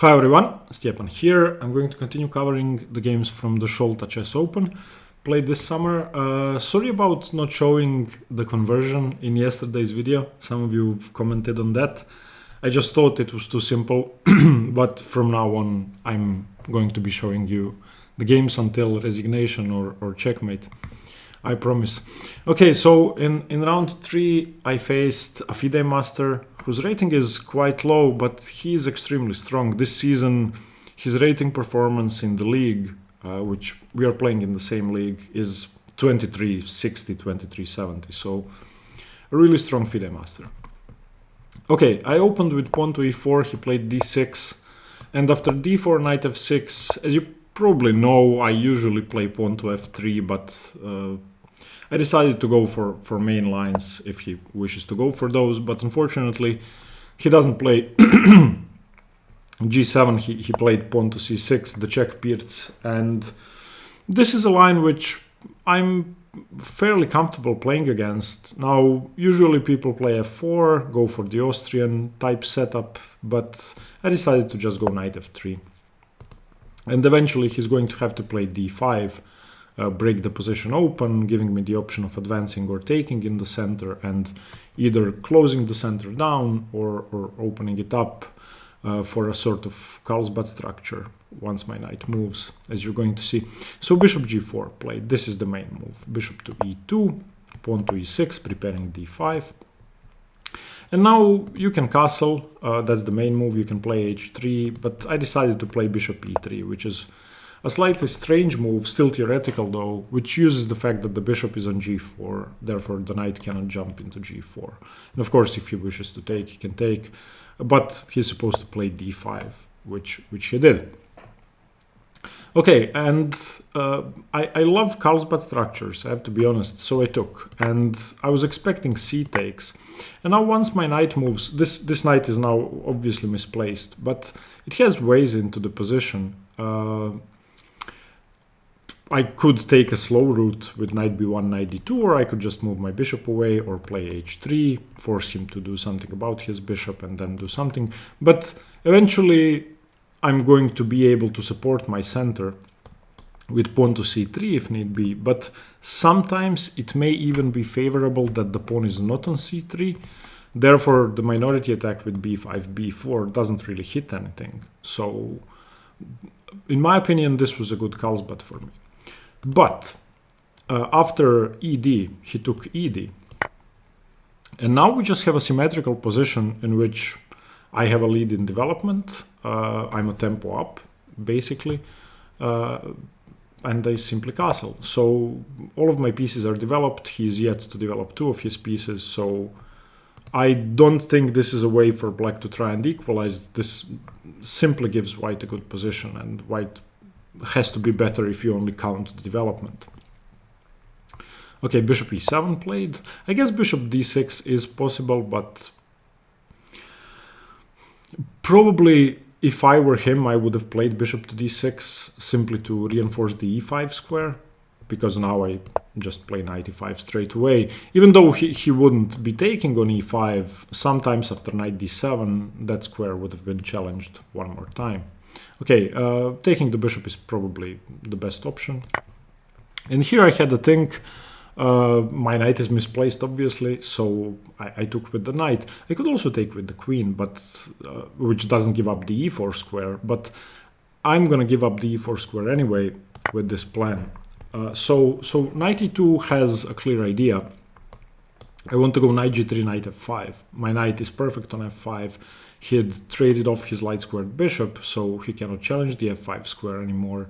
Hi everyone, Stjepan here. I'm going to continue covering the games from the Šolta Chess Open played this summer. Sorry about not showing the conversion in yesterday's video. Some of you have commented on that. I just thought it was too simple, but from now on I'm going to be showing you the games until resignation or checkmate. I promise. Okay, so in round 3 I faced a FIDE master whose rating is quite low, but he is extremely strong. This season his rating performance in the league, which we are playing in the same league, is 2360, 2370, so a really strong FIDE master. Okay, I opened with pawn to e4, he played d6, and after d4, knight f6, as you probably know, I usually play pawn to f3, but I decided to go for main lines if he wishes to go for those, but unfortunately he doesn't play g7, he played pawn to c6, the Czech Pirc, and this is a line which I'm fairly comfortable playing against. Now, usually people play f4, go for the Austrian type setup, but I decided to just go knight f3. And eventually he's going to have to play d5, break the position open, giving me the option of advancing or taking in the center and either closing the center down or opening it up for a sort of Carlsbad structure once my knight moves, as you're going to see. So bishop g4 played. This is the main move. Bishop to e2, pawn to e6, preparing d5. And now you can castle, that's the main move, you can play h3, but I decided to play bishop e3, which is a slightly strange move, still theoretical though, which uses the fact that the bishop is on g4, therefore the knight cannot jump into g4. And of course, if he wishes to take, he can take, but he's supposed to play d5, which he did. Okay, and I love Carlsbad structures, I have to be honest, so I took. And I was expecting c takes. And now once my knight moves, this knight is now obviously misplaced, but it has ways into the position. I could take a slow route with knight b1, knight d2, or I could just move my bishop away or play h3, force him to do something about his bishop and then do something. But eventually I'm going to be able to support my center with pawn to c3 if need be, but sometimes it may even be favorable that the pawn is not on c3. Therefore, the minority attack with b5, b4 doesn't really hit anything. So, in my opinion, this was a good Carlsbad for me. But after ed, he took ed. And now we just have a symmetrical position in which I have a lead in development. I'm a tempo up, basically. And I simply castle. So all of my pieces are developed. He's yet to develop 2 of his pieces. So I don't think this is a way for black to try and equalize. This simply gives white a good position, and white has to be better if you only count the development. Okay, bishop e7 played. I guess bishop d6 is possible, but probably if I were him, I would have played bishop to d6 simply to reinforce the e5 square, because now I just play knight e5 straight away. Even though he wouldn't be taking on e5, sometimes after knight d7, that square would have been challenged one more time. Okay, taking the bishop is probably the best option. And here I had to think, my knight is misplaced obviously, so I took with the knight. I could also take with the queen, but which doesn't give up the e4 square, but I'm gonna give up the e4 square anyway with this plan. So knight e2 has a clear idea. I want to go knight g3, knight f5. My knight is perfect on f5. He had traded off his light squared bishop, so he cannot challenge the f5 square anymore.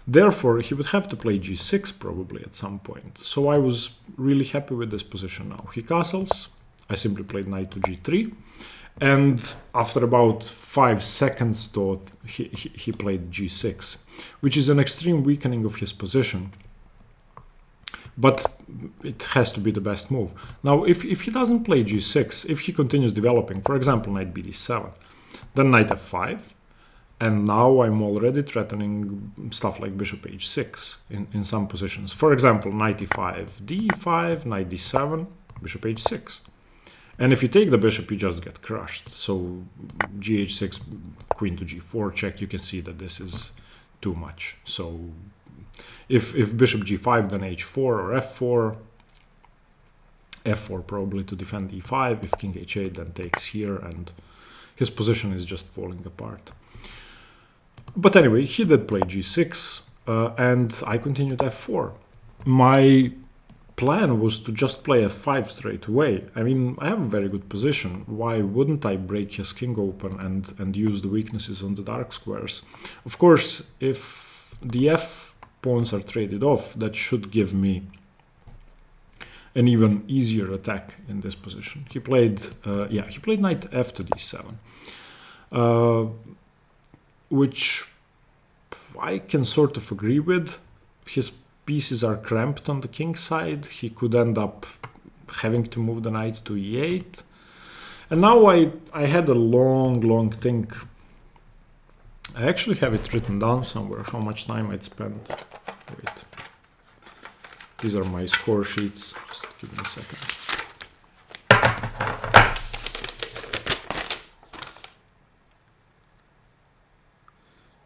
Therefore, he would have to play g6 probably at some point. So I was really happy with this position now. He castles. I simply played knight to g3. And after about 5 seconds thought, he played g6, which is an extreme weakening of his position. But it has to be the best move. Now, if he doesn't play g6, if he continues developing, for example, knight bd7, then knight f5, and now I'm already threatening stuff like bishop h6 in some positions. For example, knight e5, d5, knight d7, bishop h6. And if you take the bishop, you just get crushed. So gh6, queen to g4 check, you can see that this is too much. So if bishop g5, then h4 or f4. f4 probably to defend e5. If king h8, then takes here, and his position is just falling apart. But anyway, he did play g6, and I continued f4. My plan was to just play f5 straight away. I mean, I have a very good position. Why wouldn't I break his king open and use the weaknesses on the dark squares? Of course, if the f pawns are traded off, that should give me an even easier attack in this position. He played, he played knight f to d7, which I can sort of agree with. His pieces are cramped on the king side. He could end up having to move the knight to e8. And now I had a long think. I actually have it written down somewhere, how much time I'd spent. Wait. These are my score sheets. Just give me a second.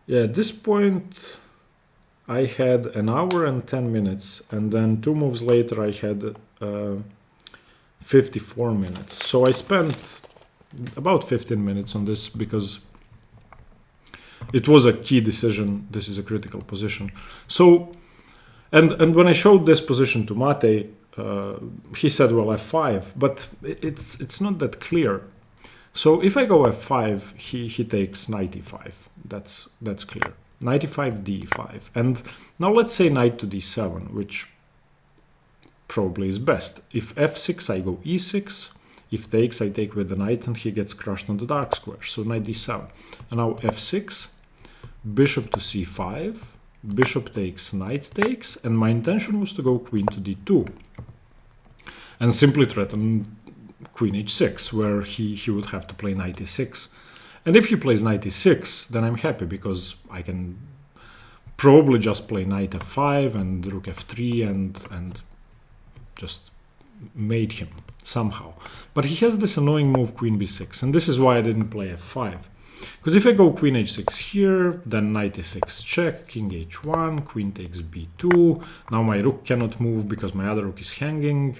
Yeah, at this point, I had an hour and 10 minutes, and then 2 moves later I had 54 minutes. So I spent about 15 minutes on this because it was a key decision. This is a critical position. So, and when I showed this position to Mate, he said, well, f5, but it's not that clear. So if I go f5, he takes knight e5. That's clear. Knight e5, d5. And now let's say knight to d7, which probably is best. If f6, I go e6. If takes, I take with the knight, and he gets crushed on the dark square. So knight d7. And now f6, bishop to c5, bishop takes, knight takes, and my intention was to go queen to d2 and simply threaten queen h6, where he would have to play knight e6. And if he plays knight e6, then I'm happy because I can probably just play knight f5 and rook f3 and just mate him somehow. But he has this annoying move queen b6, and this is why I didn't play f5. Because if I go queen h6 here, then knight e6 check, king h1, queen takes b2. Now my rook cannot move because my other rook is hanging.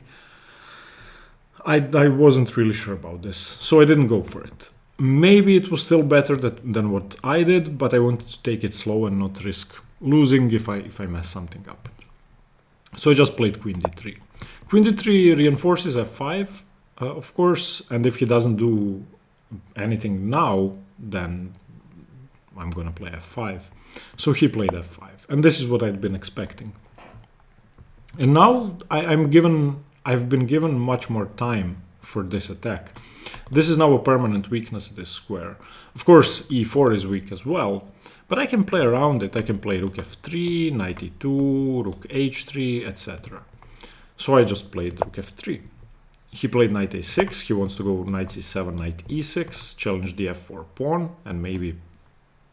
I wasn't really sure about this, so I didn't go for it. Maybe it was still better than what I did, but I wanted to take it slow and not risk losing if I mess something up. So I just played queen d3. Queen d3 reinforces f5, of course, and if he doesn't do anything now, then I'm gonna play f5. So he played f5, and this is what I'd been expecting. And now I've been given much more time for this attack. This is now a permanent weakness, this square. Of course, e4 is weak as well, but I can play around it. I can play rook f3, knight e2, rook h3, etc. So I just played rook f3. He played knight a6. He wants to go knight c7, knight e6, challenge the f4 pawn, and maybe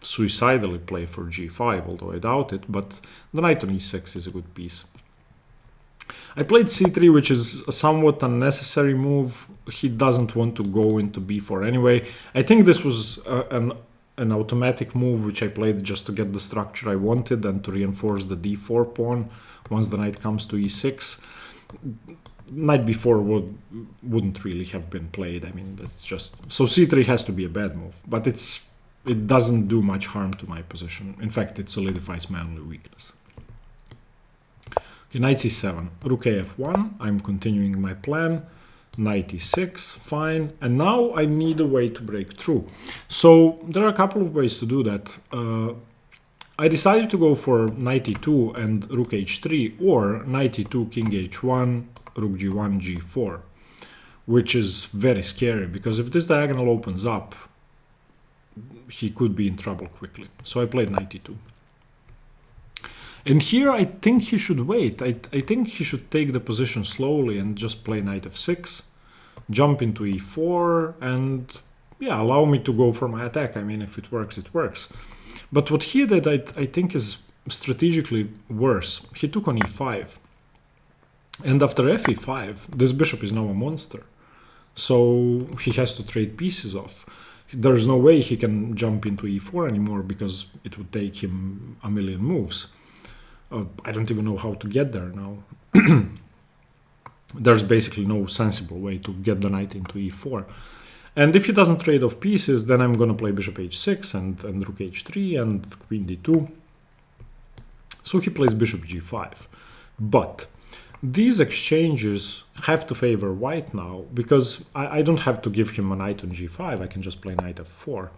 suicidally play for g5, although I doubt it, but the knight on e6 is a good piece. I played c3, which is a somewhat unnecessary move. He doesn't want to go into b4 anyway. I think this was an automatic move, which I played just to get the structure I wanted and to reinforce the d4 pawn once the knight comes to e6. Knight b4 wouldn't really have been played. I mean, that's just... So c3 has to be a bad move, but it doesn't do much harm to my position. In fact, it solidifies my only weakness. Okay, knight c7, rook af1, I'm continuing my plan, knight e6, fine, and now I need a way to break through. So there are a couple of ways to do that. I decided to go for knight e2 and rook h3, or knight e2, king h1, rook g1, g4, which is very scary, because if this diagonal opens up, he could be in trouble quickly. So I played knight e2. And here I think he should wait. I think he should take the position slowly and just play knight f6, jump into e4, and yeah, allow me to go for my attack. I mean, if it works, it works. But what he did, I think, is strategically worse. He took on e5. And after fe5, this bishop is now a monster. So he has to trade pieces off. There's no way he can jump into e4 anymore because it would take him a million moves. I don't even know how to get there now. There's basically no sensible way to get the knight into e4. And if he doesn't trade off pieces, then I'm going to play bishop h6 and rook h3 and queen d2. So he plays bishop g5. But these exchanges have to favor white now, because I don't have to give him a knight on g5. I can just play knight f4,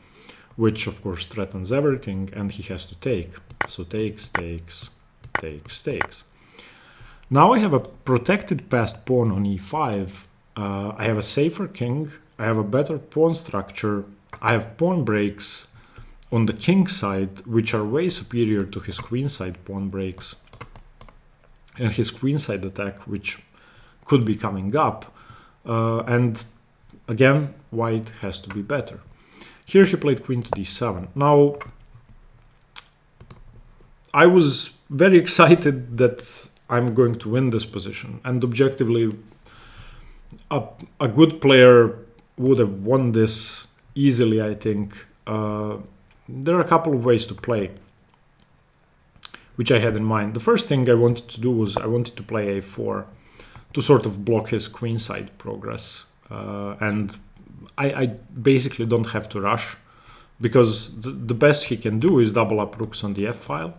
which of course threatens everything, and he has to take. So takes, takes, takes, takes. Now I have a protected passed pawn on e5. I have a safer king. I have a better pawn structure. I have pawn breaks on the king side, which are way superior to his queen side pawn breaks and his queen side attack, which could be coming up. And again, white has to be better. Here he played queen to d7. Now, I was very excited that I'm going to win this position, and objectively, a good player would have won this easily, I think. There are a couple of ways to play, which I had in mind. The first thing I wanted to do was I wanted to play a4 to sort of block his queenside progress. And I basically don't have to rush, because the best he can do is double up rooks on the f file.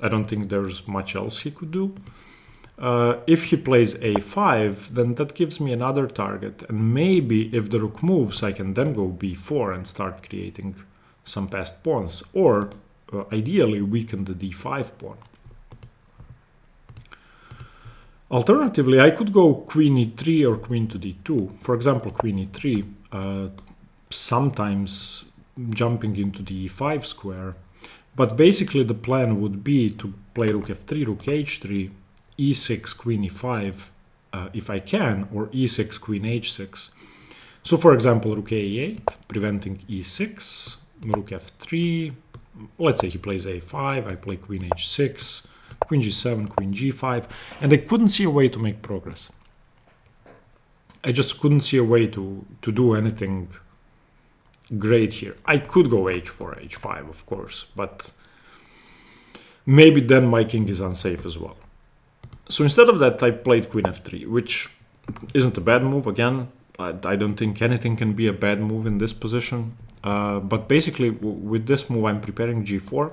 I don't think there's much else he could do. If he plays a5, then that gives me another target. And maybe if the rook moves, I can then go b4 and start creating some passed pawns, or ideally weaken the d5 pawn. Alternatively, I could go queen e3 or queen to d2. For example, queen e3, sometimes jumping into the e5 square. But basically the plan would be to play rook f3, rook h3, e6, queen e5, if I can, or e6, queen h6. So for example, rook a8, preventing e6, rook f3, let's say he plays a5, I play queen h6, queen g7, queen g5, and I couldn't see a way to make progress. I just couldn't see a way to do anything great here. I could go h4, h5, of course, but maybe then my king is unsafe as well. So instead of that, I played queen f3, which isn't a bad move. Again, I don't think anything can be a bad move in this position. But basically, with this move, I'm preparing g4.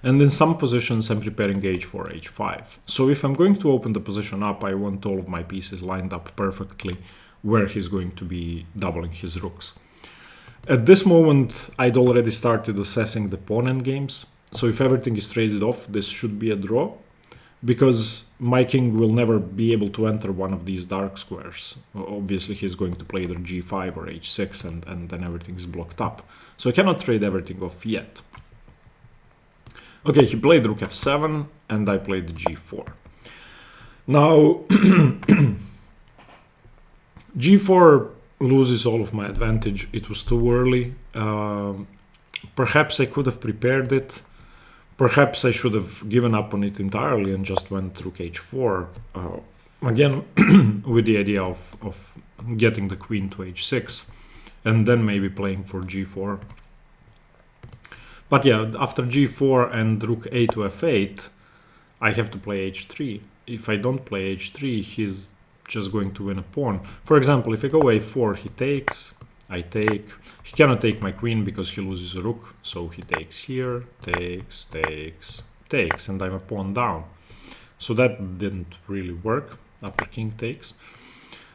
And in some positions, I'm preparing h4, h5. So if I'm going to open the position up, I want all of my pieces lined up perfectly where he's going to be doubling his rooks. At this moment, I'd already started assessing the pawn endgames. So if everything is traded off, this should be a draw, because my king will never be able to enter one of these dark squares. Obviously, he's going to play either g5 or h6, and then everything is blocked up. So I cannot trade everything off yet. Okay, he played rook f7, and I played g4. Now, g4 loses all of my advantage. It was too early. Perhaps I could have prepared it. Perhaps I should have given up on it entirely and just went rook h4. Again, with the idea of getting the queen to h6, and then maybe playing for g4. But yeah, after g4 and rook a to f8, I have to play h3. If I don't play h3, he's just going to win a pawn. For example, if I go a4, he takes, I take. He cannot take my queen because he loses a rook, so he takes here, takes, takes, takes, and I'm a pawn down. So that didn't really work after king takes.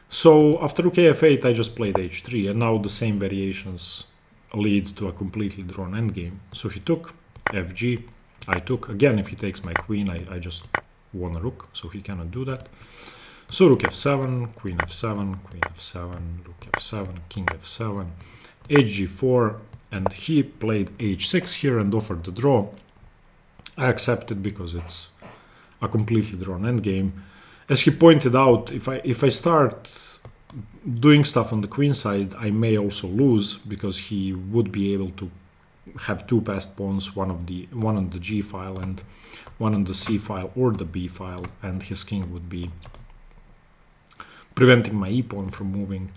So after rook a8, I just played h3, and now the same variations lead to a completely drawn endgame. So he took fg, I took. Again, if he takes my queen, I just won a rook, so he cannot do that. So rook f7, queen f7, queen f7, rook f7, king f7, hg4, and he played h6 here and offered the draw. I accepted because it's a completely drawn endgame. As he pointed out, if I start doing stuff on the queen side, I may also lose, because he would be able to have two passed pawns, one on the g file and one on the c file or the b file, and his king would be preventing my e-pawn from moving.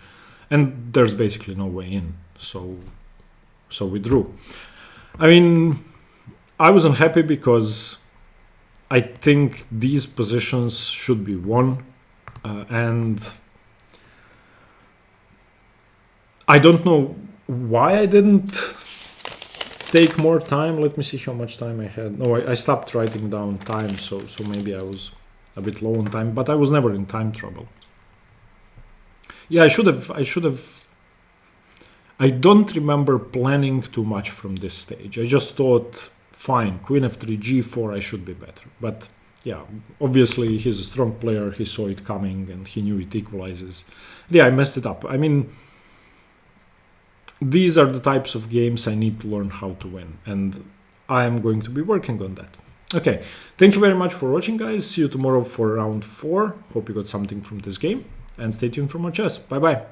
And there's basically no way in, so we drew. I mean, I wasn't happy because I think these positions should be won, and I don't know why I didn't take more time. Let me see how much time I had. No, I stopped writing down time, so maybe I was a bit low on time, but I was never in time trouble. Yeah, I should have. I don't remember planning too much from this stage. I just thought, fine, queen f3, g4, I should be better. But yeah, obviously he's a strong player. He saw it coming and he knew it equalizes. Yeah, I messed it up. I mean, these are the types of games I need to learn how to win, and I am going to be working on that. Okay, thank you very much for watching, guys. See you tomorrow for round 4. Hope you got something from this game, and stay tuned for more chess. Bye bye.